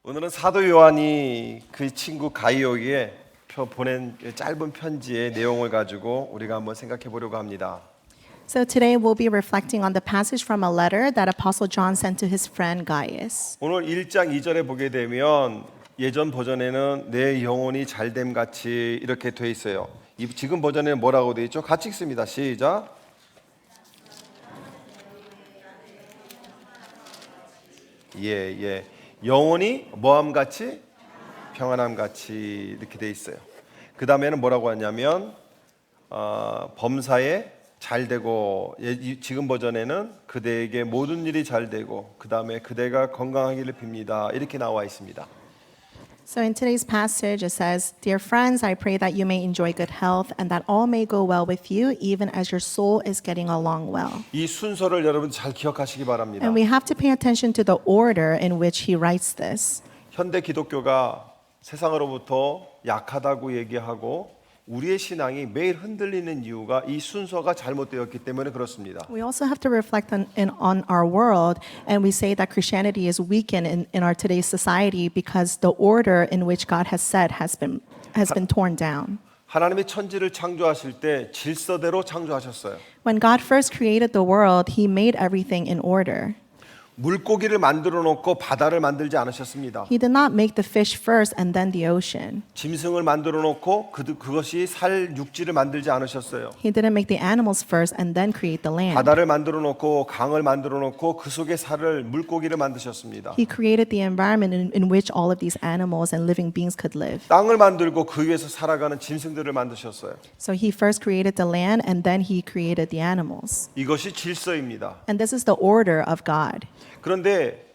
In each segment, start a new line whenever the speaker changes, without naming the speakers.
오늘은 사도 요한이 그 친구 가이오에게 보낸 짧은 편지의 내용을 가지고 우리가 한번 생각해 보려고 합니다.
So today we'll be reflecting on the passage from a letter that Apostle John sent to his friend Gaius.
오늘 1장 2절에 보게 되면 예전 버전에는 내 영혼이 잘됨 같이 이렇게 돼 있어요. 지금 버전에는 뭐라고 돼 있죠? 같이 읽습니다. 시작. 예. 영혼이 뭐함 같이 평안함 같이 이렇게 돼 있어요. 그 다음에는 뭐라고 하냐면 범사에 잘 되고, 지금 버전에는 그대에게 모든 일이 잘 되고, 그 다음에 그대가 건강하기를 빕니다. 이렇게 나와 있습니다.
So in today's passage it says, "Dear friends, I pray that you may enjoy good health and that all may go well with you, even as your soul is getting along well."
이 순서를 여러분 잘 기억하시기 바랍니다.
And we have to pay attention to the order in which he writes this.
현대 기독교가 세상으로부터 약하다고 얘기하고 우리의 신앙이 매일 흔들리는 이유가 이 순서가 잘못되었기 때문에 그렇습니다.
We also have to reflect on our world, and we say that Christianity is weakened in our today's society because the order in which God has set has been torn down.
하나님이 천지를 창조하실 때 질서대로 창조하셨어요.
When God first created the world, he made everything in order.
물고기를 만들어 놓고 바다를 만들지 않으셨습니다.
He did not make the fish first and then the ocean.
짐승을 만들어 놓고 그것이 살 육지를 만들지 않으셨어요.
He didn't make the animals first and then create the land.
바다를 만들어 놓고 강을 만들어 놓고 그 속에 살을 물고기를 만드셨습니다.
He created the environment in which all of these animals and living beings could live.
땅을 만들고 그 위에서 살아가는 짐승들을 만드셨어요.
So he first created the land and then he created the animals.
이것이 질서입니다.
And this is the order of God.
그런데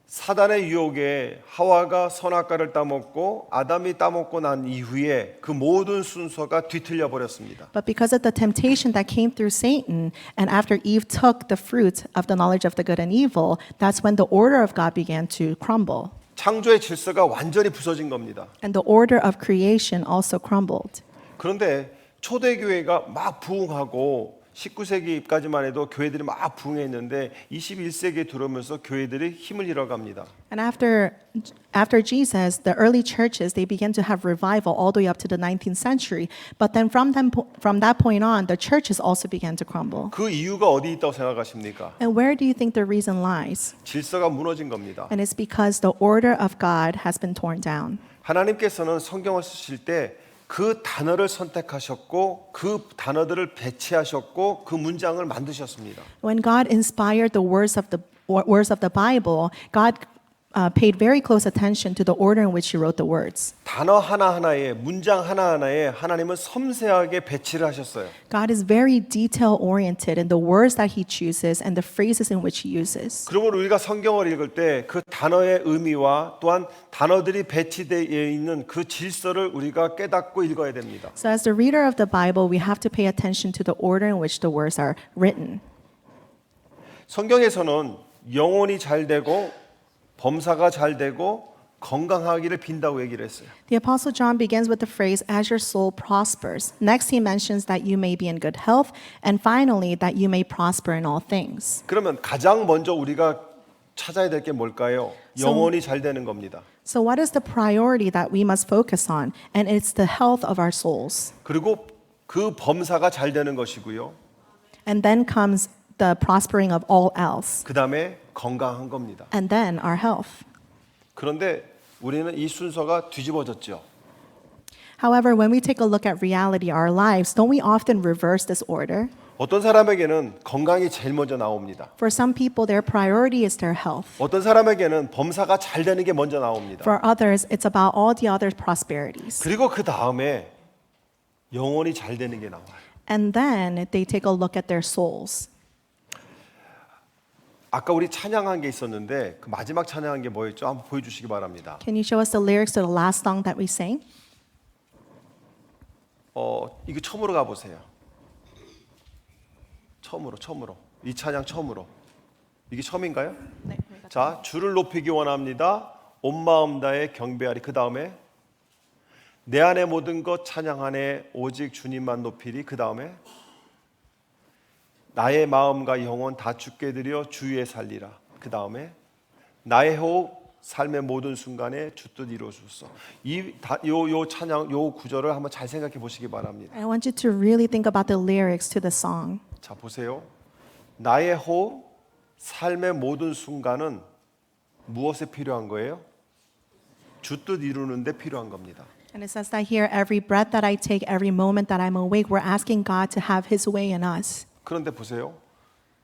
사단의 유혹에 하와가 선악과를 따먹고 아담이 따먹고 난 이후에 그 모든 순서가 뒤틀려 버렸습니다.
But because of the temptation that came through Satan, and after Eve took the fruit of the knowledge of the good and evil, that's when the order of God began to crumble.
창조의 질서가 완전히 부서진 겁니다.
And the order of creation also crumbled.
그런데 초대교회가 막 부흥하고 19세기까지만 해도 교회들이 막 부흥했는데 21세기에 들어오면서 교회들이 힘을 잃어갑니다.
And after Jesus, the early churches, they began to have revival all the way up to the 19th century. But then from that point on, the churches also began to crumble.
그 이유가 어디 있다고 생각하십니까?
And where do you think the reason lies?
질서가 무너진 겁니다.
And it's because the order of God has been torn down.
하나님께서는 성경을 쓰실 때 그 단어를 선택하셨고 그 단어들을 배치하셨고 그 문장을 만드셨습니다.
When God inspired the words of the Bible, God paid very close attention to the order in which He wrote the words.
단어 하나하나에 문장 하나하나에 하나님은 섬세하게 배치를 하셨어요.
God is very detail oriented in the words that He chooses and the phrases in which He uses.
그러므로 우리가 성경을 읽을 때 그 단어의 의미와 또한 단어들이 배치되어 있는 그 질서를 우리가 깨닫고 읽어야 됩니다.
So as the reader of the Bible, we have to pay attention to the order in which the words are written.
성경에서는 영혼이 잘 되고 범사가 잘 되고 건강하기를 빈다고 얘기를 했어요.
The Apostle John begins with the phrase, "As your soul prospers." Next, he mentions that you may be in good health, and finally, that you may prosper in all things.
그러면 가장 먼저 우리가 찾아야 될 게 뭘까요? 영혼이 잘 되는 겁니다.
So what is the priority that we must focus on? And it's the health of our souls.
그리고 그 범사가 잘 되는 것이고요.
And then comes the prospering of all else.
그 다음에 건강한 겁니다.
And then our health.
그런데 우리는 이 순서가 뒤집어졌죠.
However, when we take a look at reality, our lives, don't we often reverse this order?
어떤 사람에게는 건강이 제일 먼저 나옵니다.
For some people, their priority is their health.
어떤 사람에게는 범사가 잘 되는 게 먼저 나옵니다.
For others, it's about all the other prosperities.
그리고 그 다음에 영혼이 잘 되는 게 나와요.
And then they take a look at their souls.
아까 우리 찬양한 게 있었는데 그 마지막 찬양한 게 뭐였죠? 한번 보여주시기 바랍니다.
Can you show us the lyrics to the last song that we sang?
이거 처음으로 가보세요. 처음으로 이 찬양 처음으로. 이게 처음인가요?
네.
자, 주를 높이기 원합니다. 온 마음 다해 경배하리. 그 다음에 내 안의 모든 것 찬양하네 오직 주님만 높이리. 그 다음에 나의 마음과 영혼 다 주께 드려 주 위에 살리라. 그 다음에 나의 호흡 삶의 모든 순간에 주 뜻 이루어주소서. 요 찬양 요 구절을 한번 잘 생각해 보시기 바랍니다.
I want you to really think about the lyrics to the song.
자 보세요. 나의 호흡, 삶의 모든 순간은 무엇에 필요한 거예요? 주 뜻 이루는데 필요한 겁니다.
And it says that here, every breath that I take, every moment that I'm awake, we're asking God to have His way in us.
그런데 보세요.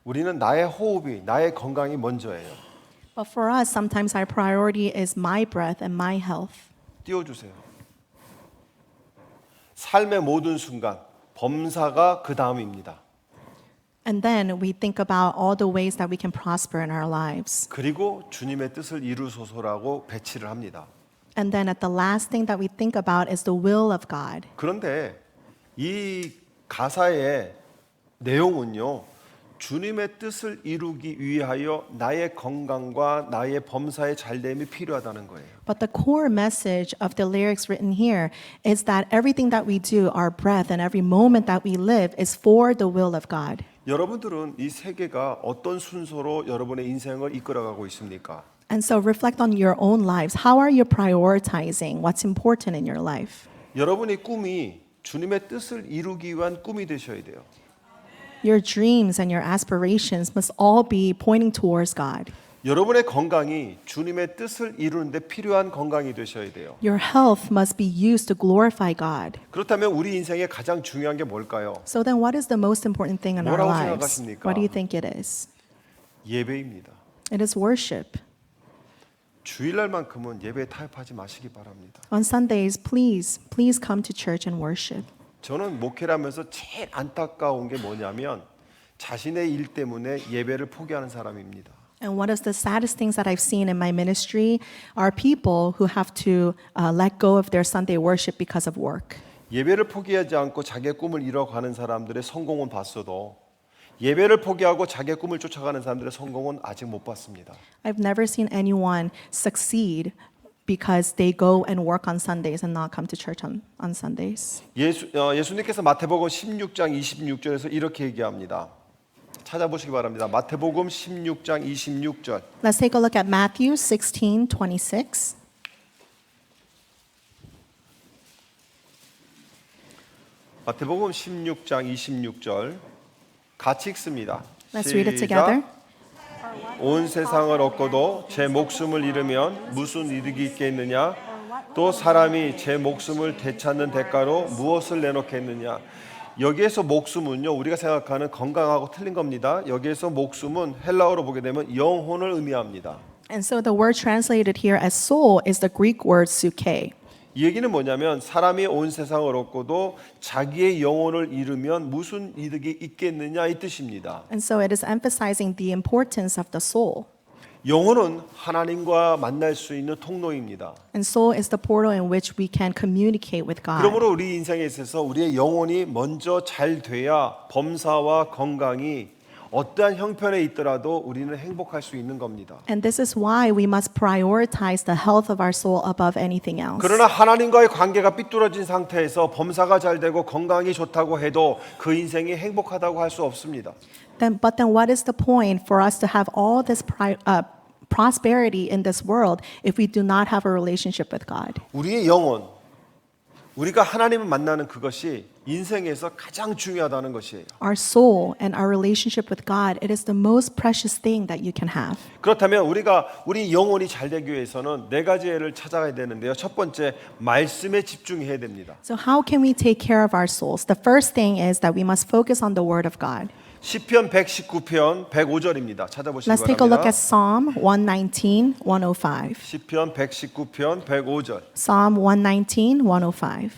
우리는 나의 호흡이, 나의 건강이 먼저예요.
But for us, sometimes our priority is my breath and my health.
띄워주세요. 삶의 모든 순간, 범사가 그 다음입니다.
And then we think about all the ways that we can prosper in our lives.
그리고 주님의 뜻을 이루소서라고 배치를 합니다.
And then at the last thing that we think about is the will of God.
그런데 이 가사의 내용은요. 주님의 뜻을 이루기 위하여 나의 건강과 나의 범사의 잘됨이 필요하다는 거예요.
But the core message of the lyrics written here is that everything that we do, our breath and every moment that we live is for the will of God.
여러분들은 이 세계가 어떤 순서로 여러분의 인생을 이끌어가고 있습니까?
And so reflect on your own lives. How are you prioritizing what's important in your life?
여러분의 꿈이 주님의 뜻을 이루기 위한 꿈이 되셔야 돼요.
Your dreams and your aspirations must all be pointing towards God.
여러분의 건강이 주님의 뜻을 이루는데 필요한 건강이 되셔야 돼요.
Your health must be used to glorify God.
그렇다면 우리 인생에 가장 중요한 게 뭘까요?
So then what is the most important thing in our
뭐라고
lives?
생각하십니까?
What do you think it is?
예배입니다.
It is worship.
주일날만큼은 예배에 타협하지 마시기 바랍니다.
On Sundays, please come to church and worship.
저는 목회를 하면서 제일 안타까운 게 뭐냐면 자신의 일 때문에 예배를 포기하는 사람입니다.
And one of the saddest things that I've seen in my ministry are people who have to let go of their Sunday worship because of work.
예배를 포기하지 않고 자기의 꿈을 이뤄가는 사람들의 성공은 봤어도 예배를 포기하고 자기의 꿈을 쫓아가는 사람들의 성공은 아직 못 봤습니다.
I've never seen anyone succeed because they go and work on Sundays and not come to church on Sundays.
예수님께서 마태복음 16장 26절에서 이렇게 얘기합니다. 찾아보시기 바랍니다. 마태복음 16장 26절.
Let's take a look at Matthew 16:26.
마태복음 16장 26절 같이 읽습니다.
Let's read it
시작.
together.
온 세상을 얻고도 제 목숨을 잃으면 무슨 이득이 있겠느냐? 또 사람이 제 목숨을 되찾는 대가로 무엇을 내놓겠느냐? 여기에서 목숨은요, 우리가 생각하는 건강하고 틀린 겁니다. 여기에서 목숨은 헬라어로 보게 되면 영혼을 의미합니다.
And so the word translated here as soul is the Greek word psyche.
이 얘기는 뭐냐면 사람이 온 세상을 얻고도 자기의 영혼을 잃으면 무슨 이득이 있겠느냐 이 뜻입니다.
And so it is emphasizing the importance of the soul.
영혼은 하나님과 만날 수 있는 통로입니다.
And soul is the portal in which we can communicate with God.
그러므로 우리 인생에 있어서 우리의 영혼이 먼저 잘 돼야 범사와 건강이 어떠한 형편에 있더라도 우리는 행복할 수 있는 겁니다.
And this is why we must prioritize the health of our soul above anything else.
그러나 하나님과의 관계가 삐뚤어진 상태에서 범사가 잘 되고 건강이 좋다고 해도 그 인생이 행복하다고 할 수 없습니다.
But then what is the point for us to have all this prosperity in this world if we do not have a relationship with God?
우리의 영혼, 우리가 하나님을 만나는 그것이 인생에서 가장 중요하다는 것이에요.
Our soul and our relationship with God, it is the most precious thing that you can have.
그렇다면 우리 영혼이 잘 되기 위해서는 네 가지를 찾아가야 되는데요. 첫 번째, 말씀에 집중해야 됩니다.
So how can we take care of our souls? The first thing is that we must focus on the Word of God.
시편 119편 105절입니다. 찾아보시기
Let's take a look
바랍니다.
at Psalm 119, 105.
시편 119편 105절.
Psalm 119, 105.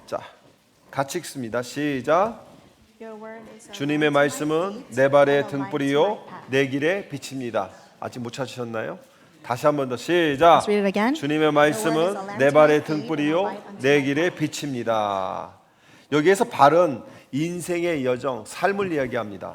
자, 같이 읽습니다. 시작. 주님의 말씀은 내 발의 등불이요 내 길의 빛입니다. 아직 못 찾으셨나요? 다시 한 번 더 시작.
Let's read it again.
주님의 말씀은 내 발의 등불이요 내 길의 빛입니다. 여기에서 발은 인생의 여정, 삶을 이야기합니다.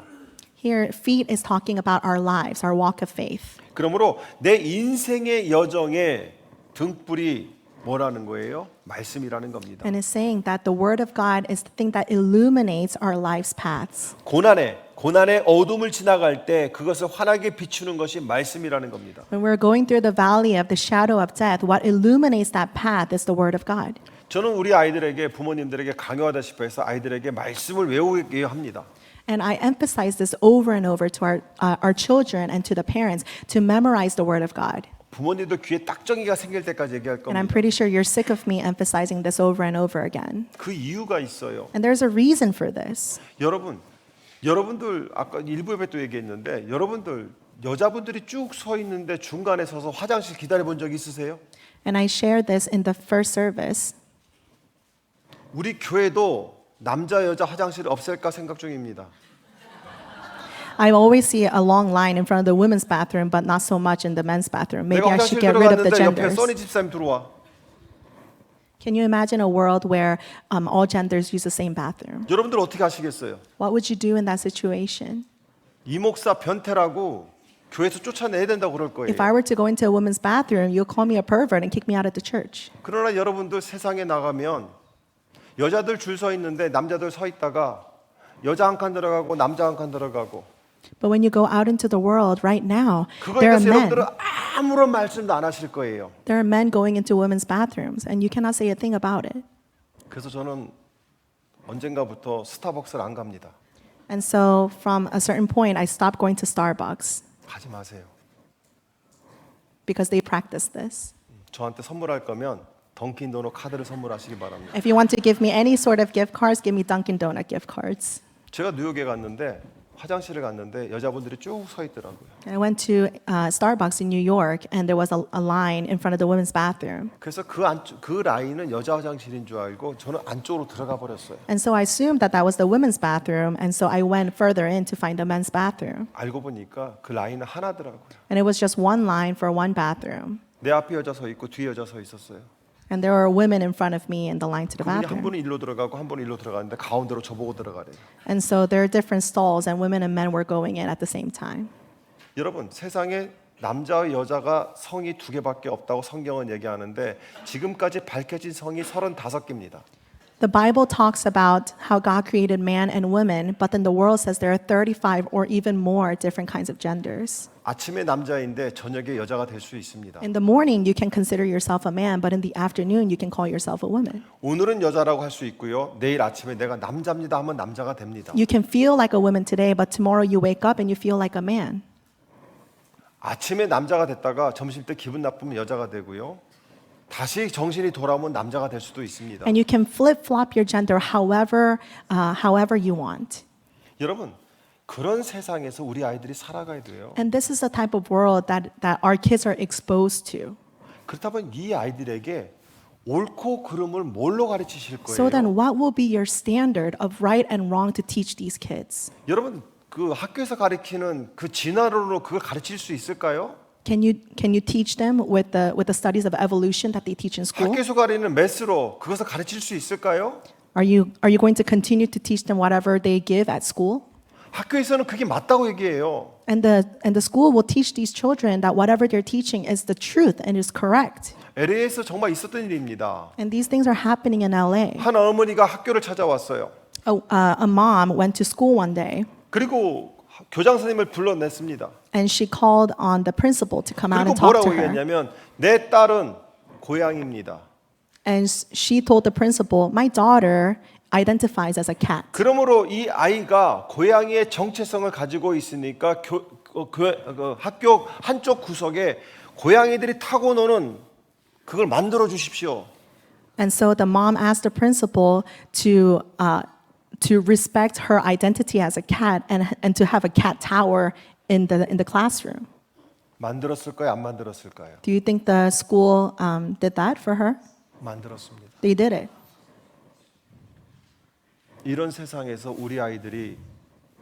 Here, feet is talking about our lives, our walk of faith.
그러므로 내 인생의 여정의 등불이 뭐라는 거예요? 말씀이라는 겁니다.
And it's saying that the Word of God is the thing that illuminates our life's paths.
고난에 고난의 어둠을 지나갈 때 그것을 환하게 비추는 것이 말씀이라는 겁니다.
When we're going through the valley of the shadow of death, what illuminates that path is the word of God.
저는 우리 아이들에게 부모님들에게 강요하다시피 해서 아이들에게 말씀을 외우게 합니다.
And I emphasize this over and over to our children and to the parents to memorize the word of God.
부모님도 귀에 딱정이가 생길 때까지 얘기할
And I'm
겁니다.
pretty sure you're sick of me emphasizing this over and over again.
그 이유가 있어요.
And there's a reason for this.
여러분들 아까 일부 예배 또 얘기했는데 여러분들 여자분들이 쭉 서 있는데 중간에 서서 화장실 기다려 본 적 있으세요?
And I shared this in the first service.
우리 교회도 남자 여자 화장실 없앨까 생각 중입니다.
I always see a long line in front of the women's bathroom, but not so much in the men's bathroom. Maybe
내가
I should
화장실
get rid of the
들어갔는데 옆에
genders.
써니 집사님 들어와.
Can you imagine a world where all genders use the same bathroom?
여러분들 어떻게 하시겠어요?
What would you do in that situation?
이 목사 변태라고 교회에서 쫓아내야 된다고 그럴 거예요.
If I were to go into a woman's bathroom, you'll call me a pervert and kick me out of the church.
그러나 여러분들 세상에 나가면 여자들 줄 서 있는데 남자들 서 있다가 여자 한 칸 들어가고 남자 한 칸 들어가고
But when you go out into the world right now,
그거에
there are
대해서
men.
여러분들은 아무런 말씀도 안 하실 거예요.
There are men going into women's bathrooms, and you cannot say a thing about it.
그래서 저는 언젠가부터 스타벅스를 안 갑니다.
And so, from a certain point, I stopped going to Starbucks
가지 마세요.
because they practice this.
저한테 선물할 거면 던킨 도넛 카드를 선물하시기 바랍니다.
If you want to give me any sort of gift cards, give me Dunkin' Donut gift cards.
제가 뉴욕에 갔는데 화장실을 갔는데 여자분들이 쭉 서 있더라고요.
I went to Starbucks in New York, and there was a line in front of the women's bathroom.
그래서 그 라인은 여자 화장실인 줄 알고 저는 안쪽으로 들어가 버렸어요.
And so I assumed that that was the women's bathroom, and so I went further in to find the men's bathroom.
알고 보니까 그 라인은 하나더라고요.
And it was just one line for one bathroom.
내 앞에 여자 서 있고 뒤에 여자 서 있었어요.
And there were women in front of me in the line to the
그분이 한
bathroom.
분은 일로 들어가고 한 분은 일로 들어가는데 가운데로 저보고 들어가래요.
And so there are different stalls, and women and men were going in at the same time.
여러분 세상에 남자와 여자가 성이 두 개밖에 없다고 성경은 얘기하는데 지금까지 밝혀진 성이 35개입니다.
The Bible talks about how God created man and woman, but then the world says there are 35 or even more different kinds of genders.
아침에 남자인데 저녁에 여자가 될 수 있습니다.
In the morning, you can consider yourself a man, but in the afternoon, you can call yourself a woman.
오늘은 여자라고 할 수 있고요. 내일 아침에 내가 남자입니다 하면 남자가 됩니다.
You can feel like a woman today, but tomorrow you wake up and you feel like a man.
아침에 남자가 됐다가 점심 때 기분 나쁘면 여자가 되고요. 다시 정신이 돌아오면 남자가 될 수도 있습니다.
And you can flip-flop your gender however you want.
여러분 그런 세상에서 우리 아이들이 살아가야 돼요.
And this is the type of world that our kids are exposed to.
그렇다면 이 아이들에게 옳고 그름을 뭘로 가르치실 거예요?
So then what will be your standard of right and wrong to teach these kids?
여러분 그 학교에서 가르치는 그 진화론으로 그걸 가르칠 수 있을까요?
Can you teach them with the studies of evolution that they teach in school?
학교에서 가르치는 매스로 그것을 가르칠 수 있을까요?
Are you going to continue to teach them whatever they give at school?
학교에서는 그게 맞다고 얘기해요.
And the school will teach these children that whatever they're teaching is the truth and is correct.
LA에서 정말 있었던 일입니다.
And these things are happening in LA.
한 어머니가 학교를 찾아왔어요.
A mom went to school one day
그리고 교장 선생님을 불러냈습니다.
and she called on the principal to come out
그리고
and talk
뭐라고
to her.
얘기했냐면 내 딸은 고양이입니다.
And she told the principal, "My daughter identifies as a cat."
그러므로 이 아이가 고양이의 정체성을 가지고 있으니까 학교 한쪽 구석에 고양이들이 타고 노는 그걸 만들어 주십시오.
And so the mom asked the principal to respect her identity as a cat and to have a cat tower in the classroom.
만들었을까요? 안 만들었을까요?
Do you think the school did that for her?
만들었습니다.
They did it.
이런 세상에서 우리 아이들이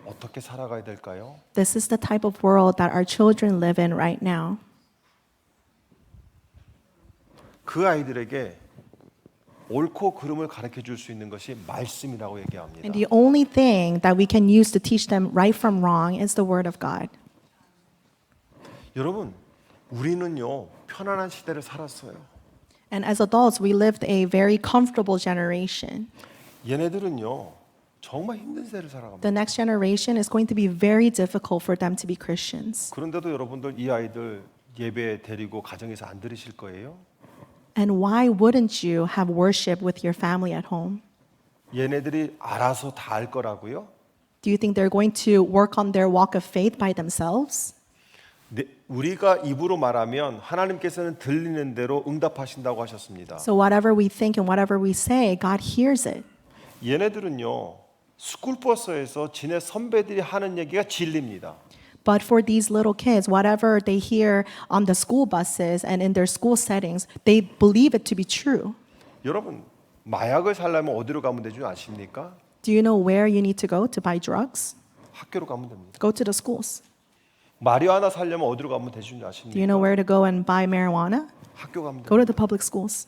어떻게 살아가야 될까요?
This is the type of world that our children live in right now.
그 아이들에게 옳고 그름을 가르쳐 줄 수 있는 것이 말씀이라고 얘기합니다.
And the only thing that we can use to teach them right from wrong is the word of God.
여러분, 우리는요 편안한 시대를 살았어요.
And as adults, we lived a very comfortable generation.
얘네들은요 정말 힘든 세를 살아갑니다.
The next generation is going to be very difficult for them to be Christians.
그런데도 여러분들 이 아이들 예배 데리고 가정에서 안 들으실 거예요?
And why wouldn't you have worship with your family at home?
얘네들이 알아서 다 알 거라고요?
Do you think they're going to work on their walk of faith by themselves?
우리가 입으로 말하면 하나님께서는 들리는 대로 응답하신다고 하셨습니다.
So whatever we think and whatever we say, God hears it.
얘네들은요, 스쿨버스에서 지네 선배들이 하는 얘기가 진리입니다.
But for these little kids, whatever they hear on the school buses and in their school settings, they believe it to be true.
여러분, 마약을 살려면 어디로 가면 되지 아십니까?
Do you know where you need to go to buy drugs?
학교로 가면 됩니다.
Go to the schools.
마리화나 살려면 어디로 가면 되지
Do you
아십니까?
know where to go and buy marijuana?
학교 가면
Go
됩니다.
to the public schools.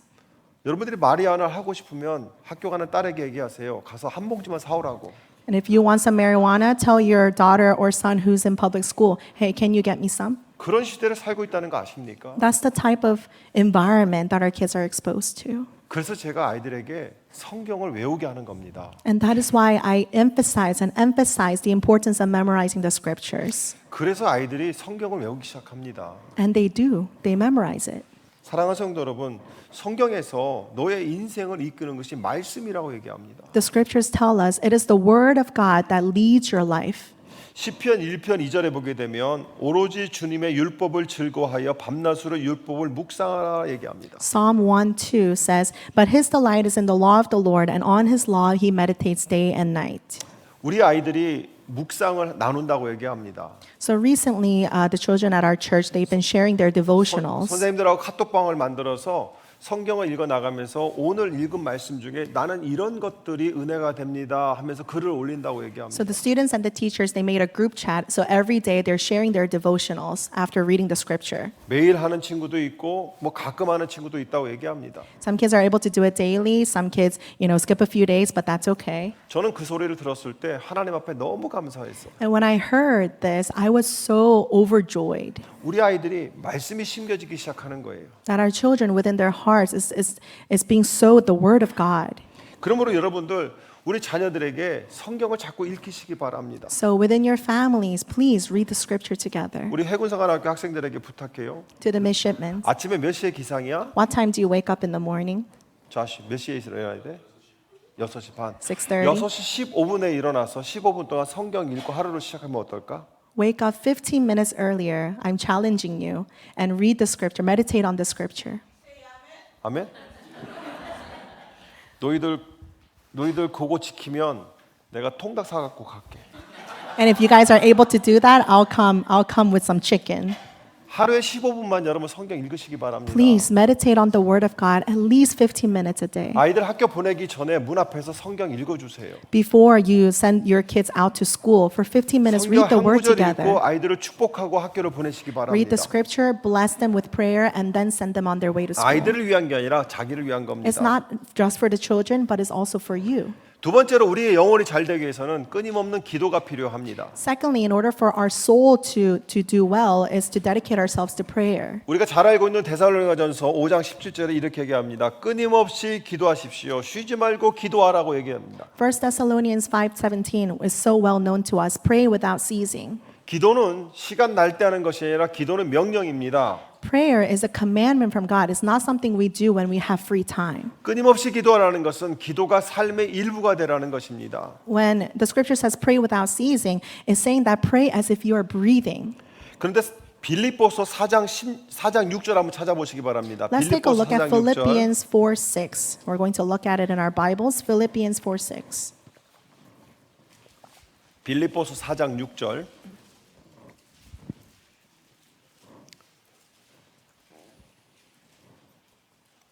여러분들이 마리화나를 하고 싶으면 학교 가는 딸에게 얘기하세요. 가서 한 봉지만 사오라고.
And if you want some marijuana, tell your daughter or son who's in public school, hey, can you get me some?
그런 시대를 살고 있다는 거 아십니까?
That's the type of environment that our kids are exposed to.
그래서 제가 아이들에게 성경을 외우게 하는 겁니다.
And that is why I emphasize the importance of memorizing the scriptures.
그래서 아이들이 성경을 외우기 시작합니다.
And they do. They memorize it.
사랑하는 성도 여러분, 성경에서 너의 인생을 이끄는 것이 말씀이라고 얘기합니다.
The scriptures tell us it is the word of God that leads your life.
시편 1편 2절에 보게 되면 오로지 주님의 율법을 즐거워하여 밤낮으로 율법을 묵상하라 얘기합니다.
Psalm 1:2 says, "But his delight is in the law of the Lord, and on his law he meditates day and night."
우리 아이들이 묵상을 나눈다고 얘기합니다.
So recently, the children at our church, they've been sharing their devotionals.
선생님들하고 카톡방을 만들어서 성경을 읽어 나가면서 오늘 읽은 말씀 중에 나는 이런 것들이 은혜가 됩니다 하면서 글을 올린다고 얘기합니다.
So the students and the teachers, they made a group chat. So every day they're sharing their devotionals after reading the scripture.
매일 하는 친구도 있고 뭐 가끔 하는 친구도 있다고 얘기합니다.
Some kids are able to do it daily. Some kids, skip a few days, but that's okay.
저는 그 소리를 들었을 때 하나님 앞에 너무 감사했어요.
And when I heard this, I was so overjoyed
우리 아이들이 말씀이 심겨지기 시작하는 거예요.
that our children within their hearts is being sowed the word of God.
그러므로 여러분들 우리 자녀들에게 성경을 자꾸 읽히시기 바랍니다.
So within your families, please read the scripture together.
우리 해군사관학교 학생들에게 부탁해요.
To the midshipmen,
아침에 몇 시에 기상이야?
what time do you wake up in the morning?
자식 몇 시에 일어나야 돼? 6시 반.
6:30.
6시 15분에 일어나서 15분 동안 성경 읽고 하루를 시작하면 어떨까?
Wake up 15 minutes earlier. I'm challenging you and read the scripture, meditate on the scripture.
아멘. 너희들 그거 지키면 내가 통닭 사 갖고 갈게.
And if you guys are able to do that, I'll come with some chicken.
하루에 15분만 여러분 성경 읽으시기 바랍니다.
Please meditate on the word of God at least 15 minutes a day.
아이들 학교 보내기 전에 문 앞에서 성경 읽어 주세요.
Before you send your kids out to school, for 15 minutes,
성경
read the
한
word
구절
together.
읽고 아이들을 축복하고 학교를 보내시기
Read
바랍니다.
the scripture, bless them with prayer, and then send them on their way to school.
아이들을 위한 게 아니라 자기를 위한 겁니다.
It's not just for the children, but it's also for you.
두 번째로 우리의 영혼이 잘 되기 위해서는 끊임없는 기도가 필요합니다.
Secondly, in order for our soul to do well, is to dedicate ourselves to prayer.
우리가 잘 알고 있는 데살로니가전서 5장 17절에 이렇게 얘기합니다. 끊임없이 기도하십시오. 쉬지 말고 기도하라고 얘기합니다.
1 Thessalonians 5:17 is so well known to us. Pray without ceasing.
기도는 시간 날 때 하는 것이 아니라 기도는 명령입니다.
Prayer is a commandment from God. It's not something we do when we have free time.
끊임없이 기도하라는 것은 기도가 삶의 일부가 되라는 것입니다.
When the scripture says pray without ceasing, it's saying that pray as if you are breathing.
그런데 빌립보서 4장 6절 한번 찾아보시기 바랍니다.
Let's take a
빌립보서
look at
4장 6절.
Philippians 4:6. We're going to look at it in our Bibles. Philippians 4:6.
빌립보서 4장 6절.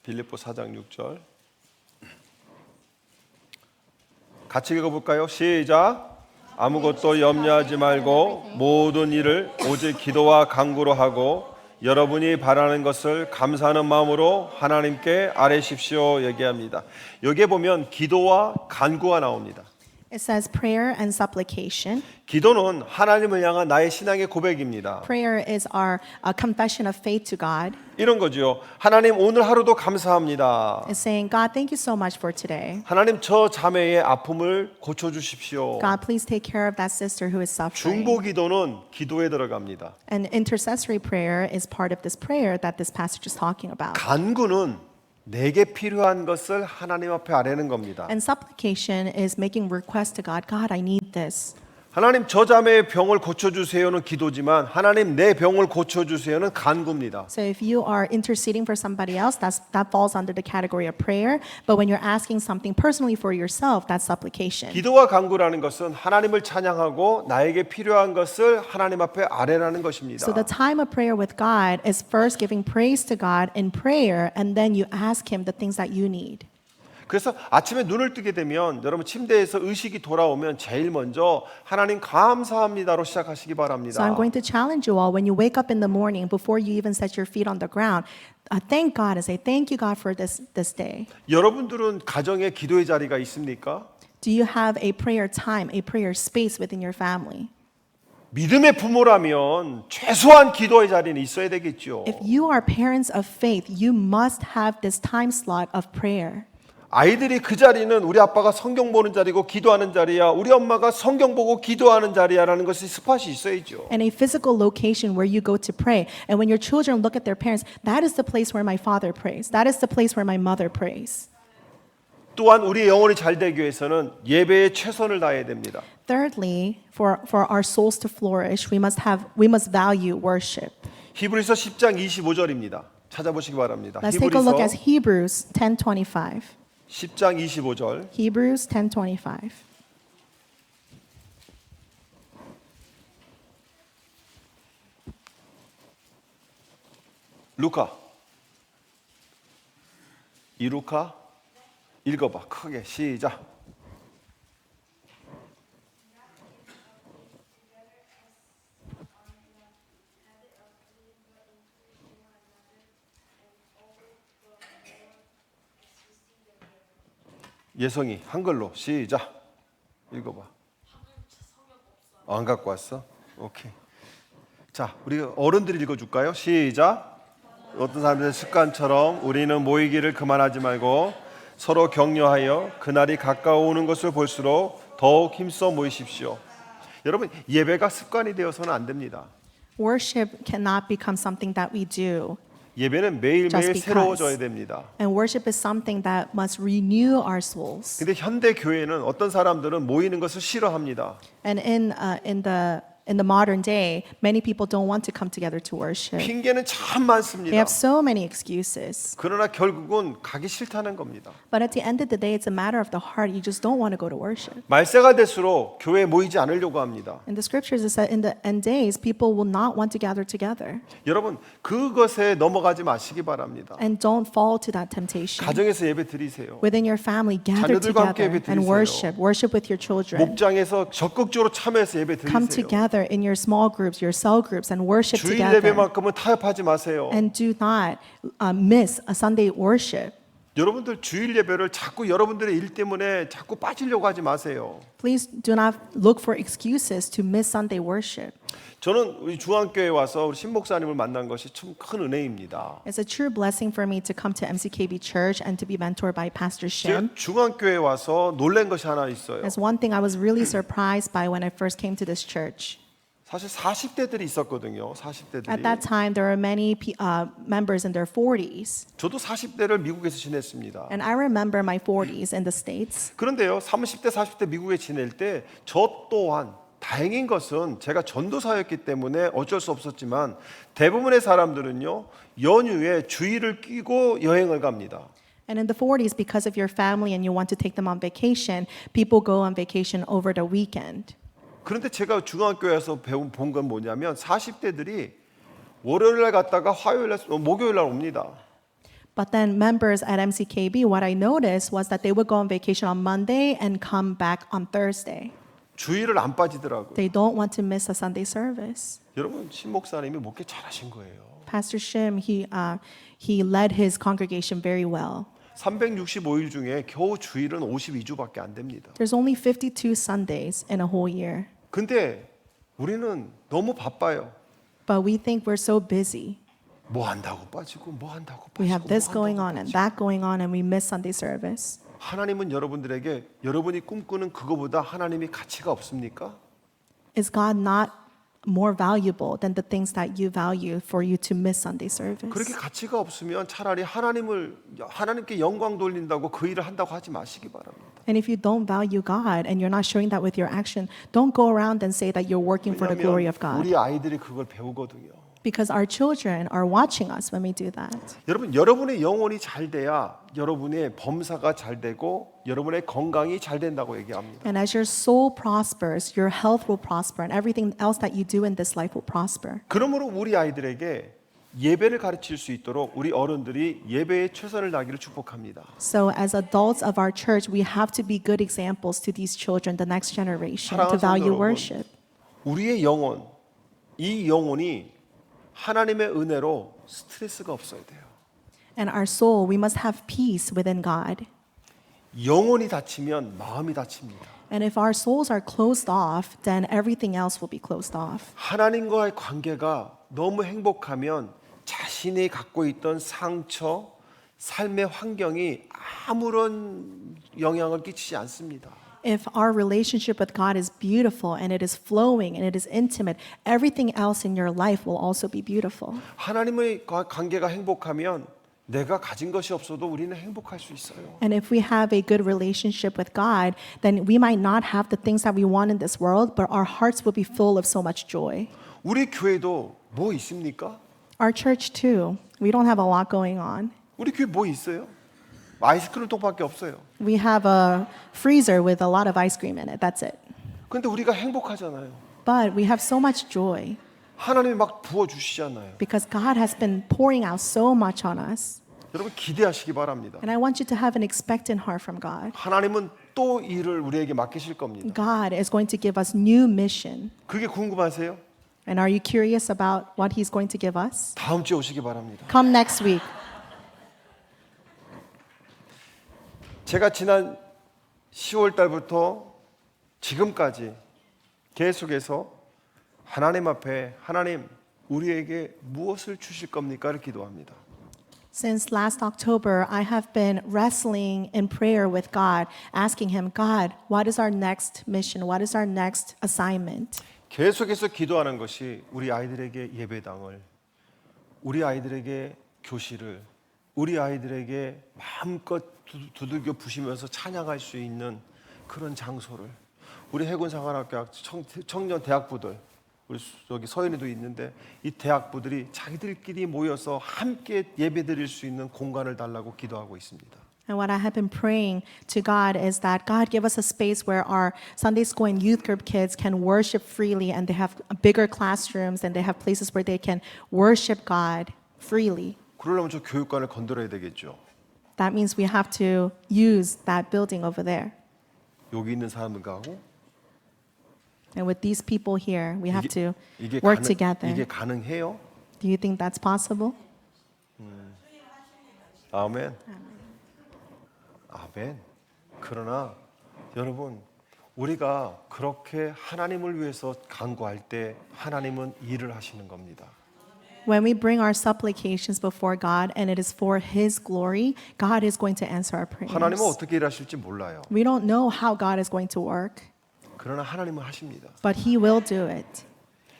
빌립보 4장 6절. 같이 읽어볼까요? 시작. 아무것도 염려하지 말고 모든 일을 오직 기도와 간구로 하고 여러분이 바라는 것을 감사하는 마음으로 하나님께 아뢰십시오 얘기합니다. 여기에 보면 기도와 간구가 나옵니다.
It says prayer and supplication.
기도는 하나님을 향한 나의 신앙의 고백입니다.
Prayer is our confession of faith to God.
이런 거죠. 하나님 오늘 하루도 감사합니다.
It's saying, God, thank you so much for today.
하나님 저 자매의 아픔을 고쳐 주십시오.
God, please take care of that sister who is suffering.
중보 기도는 기도에 들어갑니다.
And intercessory prayer is part of this prayer that this passage is talking about.
간구는 내게 필요한 것을 하나님 앞에 아뢰는 겁니다.
And supplication is making request to God. God, I need this.
하나님 저 자매의 병을 고쳐 주세요는 기도지만 하나님 내 병을 고쳐 주세요는 간구입니다.
So if you are interceding for somebody else, that falls under the category of prayer. But when you're asking something personally for yourself, that's supplication.
기도와 간구라는 것은 하나님을 찬양하고 나에게 필요한 것을 하나님 앞에 아뢰라는 것입니다.
So the time of prayer with God is first giving praise to God in prayer, and then you ask Him the things that you need.
그래서 아침에 눈을 뜨게 되면 여러분 침대에서 의식이 돌아오면 제일 먼저 하나님 감사합니다로 시작하시기 바랍니다.
So I'm going to challenge you all when you wake up in the morning before you even set your feet on the ground, thank God and say thank you God for this day.
여러분들은 가정에 기도의 자리가 있습니까?
Do you have a prayer time, a prayer space within your family?
믿음의 부모라면 최소한 기도의 자리는 있어야 되겠죠.
If you are parents of faith, you must have this time slot of prayer.
아이들이 그 자리는 우리 아빠가 성경 보는 자리고 기도하는 자리야. 우리 엄마가 성경 보고 기도하는 자리야라는 것이 스팟이 있어야죠.
And a physical location where you go to pray. And when your children look at their parents, that is the place where my father prays. That is the place where my mother prays.
또한 우리 영혼이 잘 되기 위해서는 예배에 최선을 다해야 됩니다.
Thirdly, for our souls to flourish, we must value worship.
히브리서 10장 25절입니다. 찾아보시기 바랍니다.
Let's take a look at
히브리서
Hebrews 10:25.
10장 25절.
Hebrews 10:25.
루카. 이루카 읽어봐. 크게 시작. 예성이 한글로 시작. 읽어봐. 안 갖고 왔어? 오케이. 자, 우리 어른들이 읽어줄까요? 시작. 어떤 사람들의 습관처럼 우리는 모이기를 그만하지 말고 서로 격려하여 그날이 가까워오는 것을 볼수록 더욱 힘써 모이십시오. 여러분, 예배가 습관이 되어서는 안 됩니다.
Worship cannot become something that we do.
예배는 매일매일
Just because.
새로워져야 됩니다.
And worship is something that must renew our souls.
근데 현대 교회는 어떤 사람들은 모이는 것을 싫어합니다.
And in the modern day, many people don't want to come together to worship.
핑계는 참
They
많습니다.
have so many excuses.
그러나 결국은 가기 싫다는 겁니다.
But at the end of the day, it's a matter of the heart. You just don't want to go to worship.
말세가 될수록 교회에 모이지 않으려고 합니다.
In the scriptures, it said in the end days, people will not want to gather together.
여러분, 그것에 넘어가지 마시기 바랍니다.
And don't fall to that temptation.
가정에서 예배 드리세요.
Within your family, gather
자녀들과 함께
together
예배
and
드리세요.
worship with your children.
목장에서 적극적으로 참여해서 예배
Come
드리세요.
together in your small groups, your cell groups, and worship
주일
together.
예배만큼은 타협하지 마세요.
And do not miss a Sunday worship.
여러분들 주일 예배를 자꾸 여러분들의 일 때문에 자꾸 빠지려고 하지 마세요.
Please do not look for excuses to miss Sunday worship.
저는 우리 중앙교회에 와서 우리 신 목사님을 만난 것이 참 큰 은혜입니다.
It's a true blessing for me to come to MCKB Church and to be mentored by Pastor Shim.
제가 중앙교회에 와서 놀란 것이 하나 있어요.
That's one thing I was really surprised by when I first came to this church.
사실 40대들이 있었거든요.
At
40대들이.
that time, there were many members in their 40s.
저도 40대를 미국에서 지냈습니다.
And I remember my 40s in the States.
그런데요, 30대, 40대 미국에 지낼 때 저 또한 다행인 것은 제가 전도사였기 때문에 어쩔 수 없었지만 대부분의 사람들은요, 연휴에 주일을 끼고 여행을 갑니다.
And in the 40s, because of your family and you want to take them on vacation, people go on vacation over the weekend.
그런데 제가 중학교에서 본 건 뭐냐면 40대들이 월요일 날 갔다가 화요일 날 목요일 날 옵니다.
But then members at MCKB, what I noticed was that they would go on vacation on Monday and come back on Thursday.
주일을 안 빠지더라고요.
They don't want to miss a Sunday service.
여러분 신 목사님이 목회 잘하신 거예요.
Pastor Shim, he led his congregation very well.
365일 중에 겨우 주일은 52주밖에 안 됩니다.
There's only 52 Sundays in a whole year.
근데 우리는 너무 바빠요.
But we think we're so busy.
뭐 한다고 빠지고 뭐 한다고 빠지고
We have this
뭐
going
한다고
on and
빠지고.
that going on, and we miss Sunday service.
하나님은 여러분들에게 여러분이 꿈꾸는 그거보다 하나님이 가치가 없습니까?
Is God not more valuable than the things that you value for you to miss Sunday service?
그렇게 가치가 없으면 차라리 하나님께 영광 돌린다고 그 일을 한다고 하지 마시기 바랍니다.
And if you don't value God and you're not showing that with your action, don't go around and say that you're working for the glory
왜냐하면
of God.
우리 아이들이 그걸 배우거든요.
Because our children are watching us when we do that.
여러분의 영혼이 잘 돼야 여러분의 범사가 잘 되고 여러분의 건강이 잘 된다고 얘기합니다.
And as your soul prospers, your health will prosper, and everything else that you do in this life will prosper.
그러므로 우리 아이들에게 예배를 가르칠 수 있도록 우리 어른들이 예배에 최선을 다하기를 축복합니다.
So as adults of our church, we have to be good examples to these children, the next generation, to
사랑하는
value
성도 여러분,
worship.
우리의 영혼, 이 영혼이 하나님의 은혜로 스트레스가 없어야 돼요.
And our soul, we must have peace within God.
영혼이 다치면 마음이 다칩니다.
And if our souls are closed off, then everything else will be closed off.
하나님과의 관계가 너무 행복하면 자신이 갖고 있던 상처, 삶의 환경이 아무런 영향을 끼치지 않습니다.
If our relationship with God is beautiful and it is flowing and it is intimate, everything else in your life will also be beautiful.
하나님의 관계가 행복하면 내가 가진 것이 없어도 우리는 행복할 수 있어요.
And if we have a good relationship with God, then we might not have the things that we want in this world, but our hearts will be full of so much joy.
우리 교회도 뭐 있습니까?
Our church too, we don't have a lot going on.
우리 교회 뭐 있어요? 아이스크림 통밖에 없어요.
We have a freezer with a lot of ice cream in it. That's it.
근데 우리가 행복하잖아요.
But we have so much joy
하나님이 막 부어 주시잖아요.
because God has been pouring out so much on us.
여러분 기대하시기 바랍니다.
And I want you to have an expectant heart from God.
하나님은 또 일을 우리에게 맡기실 겁니다.
God is going to give us new mission.
그게 궁금하세요?
And are you curious about what He's going to give us?
다음 주에 오시기 바랍니다.
Come next week.
제가 지난 10월 달부터 지금까지 계속해서 하나님 앞에 하나님 우리에게 무엇을 주실 겁니까를 기도합니다.
Since last October, I have been wrestling in prayer with God, asking Him, God, what is our next mission? What is our next assignment?
계속해서 기도하는 것이 우리 아이들에게 예배당을, 우리 아이들에게 교실을, 우리 아이들에게 마음껏 두들겨 부시면서 찬양할 수 있는 그런 장소를, 우리 해군사관학교 청년 대학부들, 우리 여기 서현이도 있는데 이 대학부들이 자기들끼리 모여서 함께 예배드릴 수 있는 공간을 달라고 기도하고 있습니다.
And what I have been praying to God is that God give us a space where our Sunday school and youth group kids can worship freely, and they have bigger classrooms and they have places where they can worship God freely.
그러려면 저 교육관을 건드려야 되겠죠.
That means we have to use that building over there.
여기 있는 사람들하고
And with these people here, we have to
이게
work
가능,
together.
이게 가능해요?
Do you think that's possible?
아멘. 아멘. 그러나 여러분 우리가 그렇게 하나님을 위해서 간구할 때 하나님은 일을 하시는 겁니다.
When we bring our supplications before God and it is for His glory, God is going to answer our prayers.
하나님은 어떻게 일하실지 몰라요.
We don't know how God is going to work,
그러나 하나님은 하십니다.
but He will do it.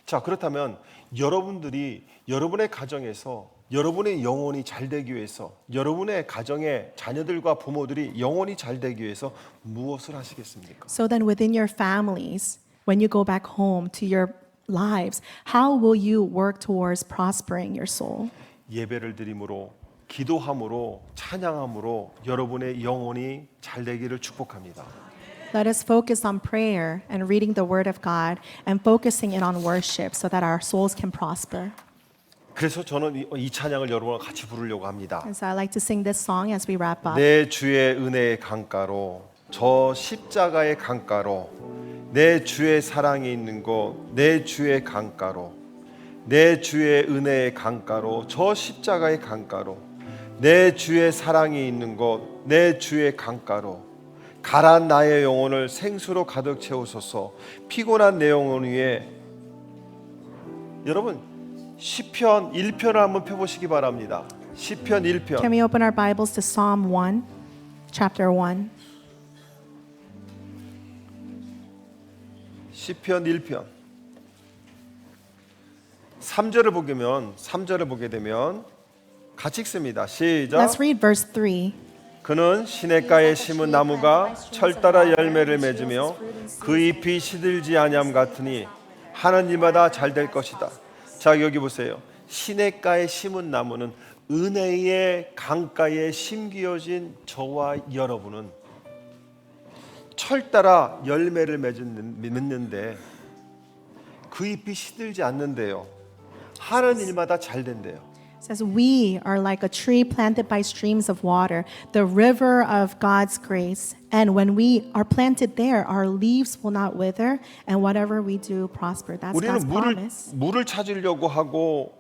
자, 그렇다면 여러분들이 여러분의 가정에서 여러분의 영혼이 잘 되기 위해서 여러분의 가정의 자녀들과 부모들이 영혼이 잘 되기 위해서 무엇을 하시겠습니까?
So then within your families, when you go back home to your lives, how will you work towards prospering your soul?
예배를 드림으로 기도함으로 찬양함으로 여러분의 영혼이 잘 되기를 축복합니다.
Let us focus on prayer and reading the Word of God and focusing in on worship so that our souls can prosper.
그래서 저는 이 찬양을 여러분과 같이 부르려고 합니다.
And so I like to sing this song as we wrap up.
내 주의 은혜의 강가로 저 십자가의 강가로 내 주의 사랑이 있는 곳 내 주의 강가로 내 주의 은혜의 강가로 저 십자가의 강가로 내 주의 사랑이 있는 곳, 내 주의 강가로 가란 나의 영혼을 생수로 가득 채우소서. 피곤한 내 영혼 위에 여러분 시편 1편을 한번 펴보시기 바랍니다. 시편 1편
Can we open our Bibles to Psalm 1, chapter 1?
시편 1편 3절을 보게 되면 같이 읽습니다. 시작.
Let's read verse 3.
그는 시냇가에 심은 나무가 철따라 열매를 맺으며 그 잎이 시들지 아니함 같으니 하는 일마다 잘 될 것이다. 자, 여기 보세요. 시냇가에 심은 나무는 은혜의 강가에 심기어진 저와 여러분은 철따라 열매를 맺는데 그 잎이 시들지 않는데요. 하는 일마다 잘 된대요.
It says, we are like a tree planted by streams of water, the river of God's grace. And when we are planted there, our leaves will not wither, and whatever we do prosper. That's God's
우리는
promise.
물을 찾으려고 하고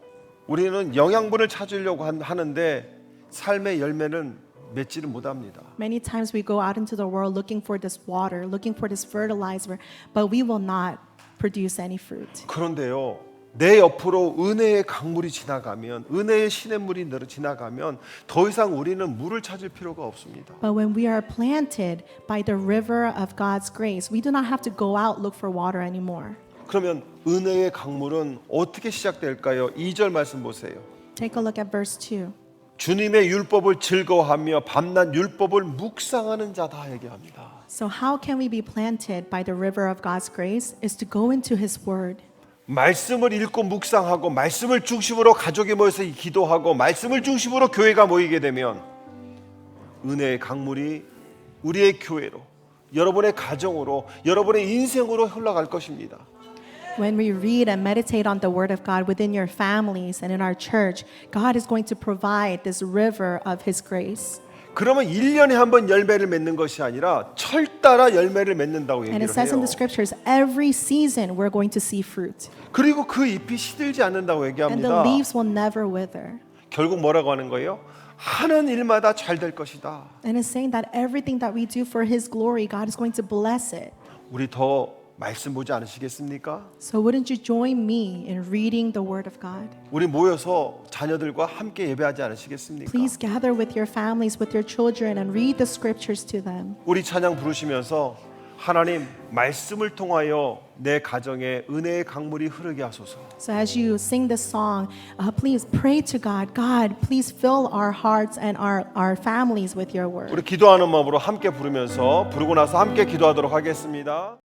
우리는 영양분을 찾으려고 하는데 삶의 열매는 맺지를 못합니다.
Many times we go out into the world looking for this water, looking for this fertilizer, but we will not produce any fruit.
그런데요, 내 옆으로 은혜의 강물이 지나가면, 은혜의 시냇물이 지나가면 더 이상 우리는 물을 찾을 필요가 없습니다.
But when we are planted by the river of God's grace, we do not have to go out look for water anymore.
그러면 은혜의 강물은 어떻게 시작될까요? 2절 말씀 보세요.
Take a look at verse 2.
주님의 율법을 즐거워하며 밤낮 율법을 묵상하는 자다 얘기합니다.
So how can we be planted by the river of God's grace is to go into his word.
말씀을 읽고 묵상하고 말씀을 중심으로 가족이 모여서 기도하고 말씀을 중심으로 교회가 모이게 되면 은혜의 강물이 우리의 교회로, 여러분의 가정으로, 여러분의 인생으로 흘러갈 것입니다.
When we read and meditate on the word of God within your families and in our church, God is going to provide this river of his grace.
그러면 1년에 한 번 열매를 맺는 것이 아니라 철따라 열매를 맺는다고
And
얘기를
it says in
해요.
the scriptures, every season we're going to see fruit.
그리고 그 잎이 시들지 않는다고
And the
얘기합니다.
leaves will never wither.
결국 뭐라고 하는 거예요? 하는 일마다 잘 될 것이다.
And it's saying that everything that we do for his glory, God is going to bless it.
우리 더 말씀 보지 않으시겠습니까?
So wouldn't you join me in reading the word of God?
우리 모여서 자녀들과 함께 예배하지 않으시겠습니까?
Please gather with your families, with your children, and read the scriptures to them.
우리 찬양 부르시면서 하나님 말씀을 통하여 내 가정에 은혜의 강물이 흐르게 하소서.
So as you sing this song, please pray to God. God, please fill our hearts and our families with your word.
우리 기도하는 마음으로 함께 부르면서 부르고 나서 함께 기도하도록 하겠습니다.